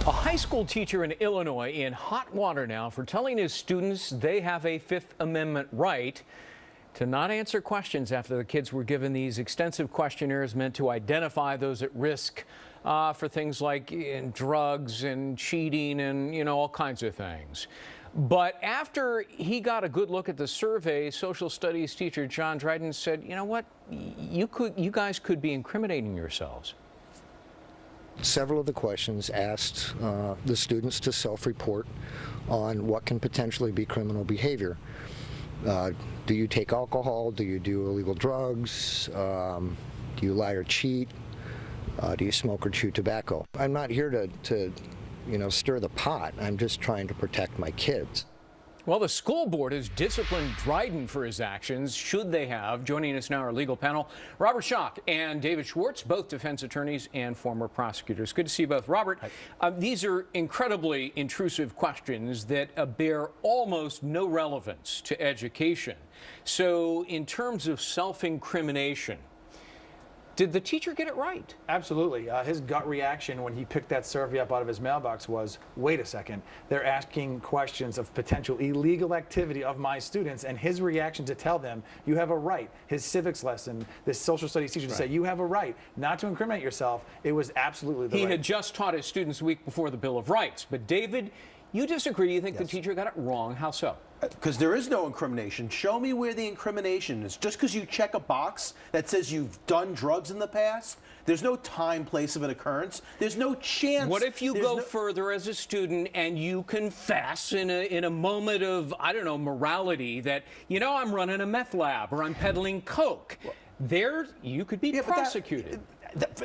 A high school teacher in Illinois in hot water now for telling his students they have a Fifth Amendment right to not answer questions after the kids were given these extensive questionnaires meant to identify those at risk for things like drugs and cheating and, all kinds of things. But after he got a good look at the survey, social studies teacher John Dryden said, you know what, you guys could be incriminating yourselves. Several of the questions asked the students to self-report on what can potentially be criminal behavior. Do you take alcohol? Do you do illegal drugs? Do you lie or cheat? Do you smoke or chew tobacco? I'm not here to stir the pot. I'm just trying to protect my kids. Well, the school board has disciplined Dryden for his actions, should they have. Joining us now, our legal panel, Robert Schock and David Schwartz, both defense attorneys and former prosecutors. Good to see you both. Robert, these are incredibly intrusive questions that bear almost no relevance to education. So in terms of self-incrimination, did the teacher get it right? Absolutely. His gut reaction when he picked that survey up out of his mailbox was, wait a second, they're asking questions of potential illegal activity of my students, and his reaction to tell them, you have a right, his civics lesson, this social studies teacher to say, you have a right not to incriminate yourself, it was absolutely the right. He had just taught his students a week before the Bill of Rights. But David, you disagree. You think the teacher got it wrong. How so? Because there is no incrimination. Show me where the incrimination is. Just because you check a box that says you've done drugs in the past, there's no time, place of an occurrence. There's no chance. What if you go further as a student and you confess in a moment of, I don't know, morality that, I'm running a meth lab or I'm peddling coke? Well, there, you could be prosecuted.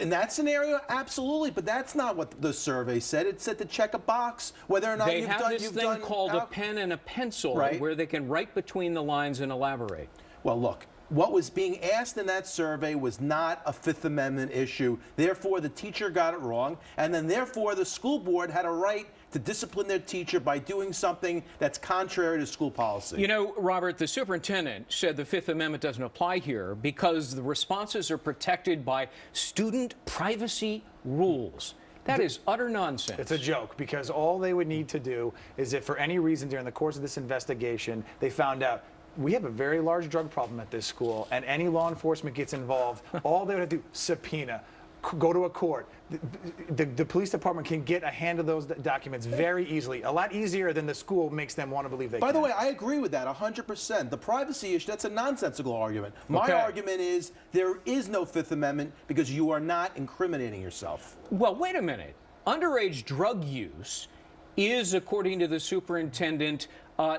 In that scenario, absolutely, but that's not what the survey said. It said to check a box whether or not you've done. They have this thing called a pen and a pencil, where they can write between the lines and elaborate. Well, look, what was being asked in that survey was not a Fifth Amendment issue. Therefore, the teacher got it wrong, and then therefore the school board had a right to discipline their teacher by doing something that's contrary to school policy. Robert, the superintendent said the Fifth Amendment doesn't apply here because the responses are protected by student privacy rules. That is utter nonsense. It's a joke, because all they would need to do is if for any reason during the course of this investigation they found out we have a very large drug problem at this school and any law enforcement gets involved, all they would have to do, subpoena, go to a court. The police department can get a hand of those documents very easily, a lot easier than the school makes them want to believe they can. By the way, I agree with that 100%. The privacy issue, that's a nonsensical argument. My argument is there is no Fifth Amendment because you are not incriminating yourself. Well, wait a minute. Underage drug use is, according to the superintendent,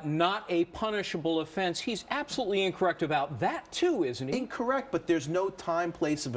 not a punishable offense. He's absolutely incorrect about that, too, isn't he? Incorrect, but there's no time, place,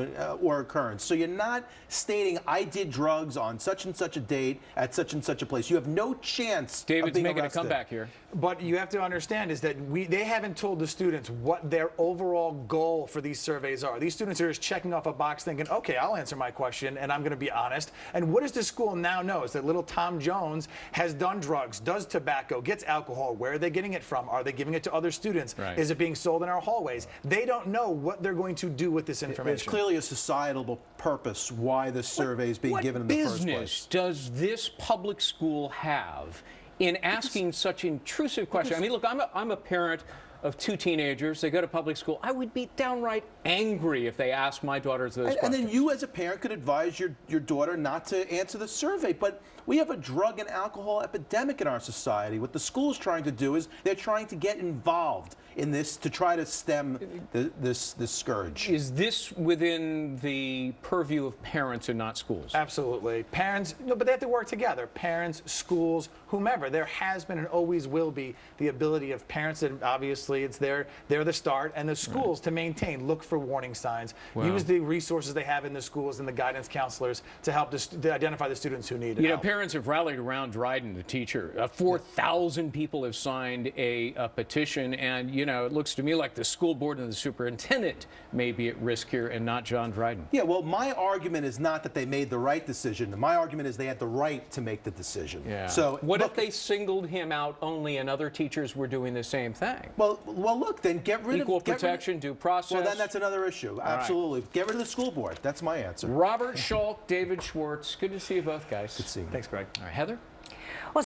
or occurrence. So you're not stating, I did drugs on such and such a date at such and such a place. You have no chance David's of being making arrested. a comeback here. But you have to understand is that they haven't told the students what their overall goal for these surveys are. These students are just checking off a box thinking, okay, I'll answer my question and I'm going to be honest. And what does the school now know is that little Tom Jones has done drugs, does tobacco, gets alcohol. Where are they getting it from? Are they giving it to other students? Right. Is it being sold in our hallways? They don't know what they're going to do with this information. It's clearly a societal purpose why this survey is being given in the first place. What business does this public school have in asking such intrusive questions? I mean, look, I'm a parent of two teenagers. They go to public school. I would be downright angry if they asked my daughters those questions. And then you, as a parent, could advise your daughter not to answer the survey. But we have a drug and alcohol epidemic in our society. What the school is trying to do is they're trying to get involved in this to try to stem this scourge. Is this within the purview of parents and not schools? Absolutely. Parents, no, but they have to work together. Parents, schools, whomever. There has been and always will be the ability of parents, and obviously they're the start, and the schools to maintain, look for warning signs, use the resources they have in the schools and the guidance counselors to help to identify the students who need help. Parents have rallied around Dryden, the teacher. 4,000 people have signed a petition, and it looks to me like the school board and the superintendent may be at risk here and not John Dryden. Yeah, well, my argument is not that they made the right decision. My argument is they had the right to make the decision. Yeah. So what if they singled him out only and other teachers were doing the same thing? Well, look, then get rid of equal protection, due process. Well, then that's another another issue. Absolutely. Get rid of the school board. That's my answer. Robert Schulk, David Schwartz. Good to see you both, guys. Good seeing you. Thanks, Greg. All right, Heather? Well,